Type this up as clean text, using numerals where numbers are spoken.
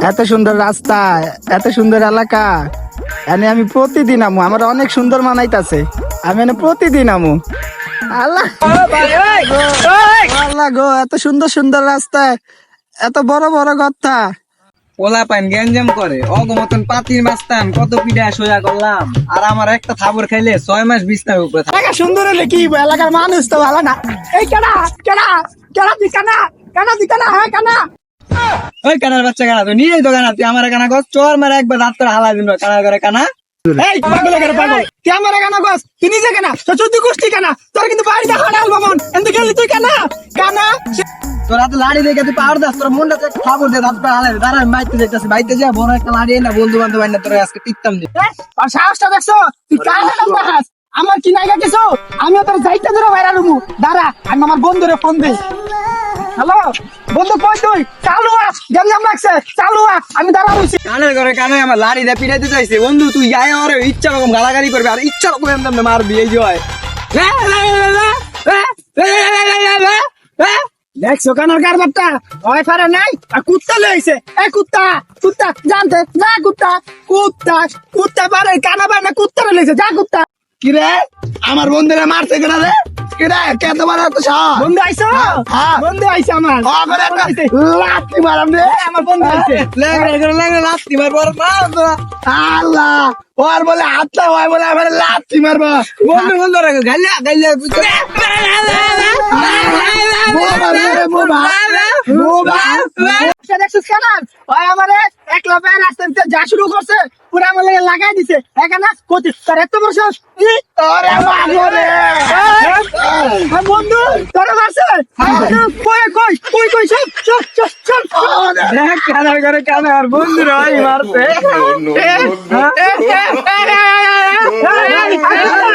এত সুন্দর রাস্তা, এত সুন্দর এলাকা, এনে আমি প্রতিদিন আমু। আমার অনেক সুন্দর মানাইতাছে, আমি এনে প্রতিদিন আমু। আল্লাহ আল্লাহ গো, এত সুন্দর সুন্দর রাস্তায় এত বড় বড় গর্তা। পোলা পাইন গ্যাঞ্জাম করে অগমতন পাতির মাস্তান কত পিঠা সোজা করলাম, আর আমার একটা থাবর খাইলে 6 মাস বিছনার উপরে থাকে। এলাকা সুন্দর হলে কি এলাকার মানুষ তো ভালো না। এই কেনা কেনা কেনা দি কেনা কেনা দি কেনা, হ্যাঁ কেনা। ওই কানার বাচ্চা কানা, তুই নিজেই তো কানা, তুই আমার কানা কর চোর মারে একবার রাত করে হালা দিন কানা করে কানা। এই পাগল করে পাগল, তুই আমার কেনা গছ, তুই নিজে কেনা, তোর চোদ্দ গোষ্ঠী কেনা, তোর কিন্তু বাড়িতে হারাল বামন এনতে গেলি তুই কেনা কেনা। তোর হাতে লাড়ি দেখে তুই পাওয়ার দাস, তোর মনটা খাবর দিয়ে রাত করে হালা দাঁড়া। আমি বাইতে যাইতেছি, বাইতে যা বড় একটা লাড়ি না বন্ধু বান্ধব আইনা তোর আজকে টিকতাম দি। আর সাহসটা দেখছো, তুই কার হারাল দেখাস, আমার কি নাইগা কিছু। আমিও তোর যাইতে ধরে বাইরে রুমু, দাঁড়া আমি আমার বন্ধুরে ফোন দিই। হ্যালো বন্ধু, কই তুই? চালু আ, গেলাম লাগছে, চালু আ, আমি দাঁড়া রইছি। কানের ঘরে কানে আমার লাড়ি দিয়ে পিটাইতে চাইছে। বন্ধু তুই আয় আমার ইচ্ছা রকম গালাগালি করবি, আর ইচ্ছা রকম এমন মারবি। এই যে হয় দেখছো কানার কারবারটা ভয় পারে নাই, আর কুত্তা লইছে। এই কুত্তা কুত্তা জানতে যা, কুত্তা কুত্তা কুত্তা পারে কানা পারে না, কুত্তা লইছে যা কুত্তা। কি রে আমার বন্ধুরা মারছে কেন রে? কি রে কে তোমার এত সাহস? বন্ধু আইছো? হ্যাঁ বন্ধু আইছে আমার। লাত্তি মারাম রে, আমার বন্ধু আইছে। লাগলে লাত্তি মারবো আর মার তোরা। আল্লাহ, ওর বলে হাতটা হয় বলে আমার লাত্তি মারবো। বন্ধু বন্ধু রাখো গালিয়া গালিয়া দেখছিস কানার ওই আমারে একলা পায়ে রাস্তাতে যা শুরু করছে, পুরো আমার লেগে লাগাই দিছে। এখানে কতি তোর এত বড় সাহস? ওরে মাগরে বন্ধু তোরে মারছে। কই কই কই কই সব সব সব সব দেখ কানার ঘরে কানার বন্ধুরা মারতে। no, no, no, no.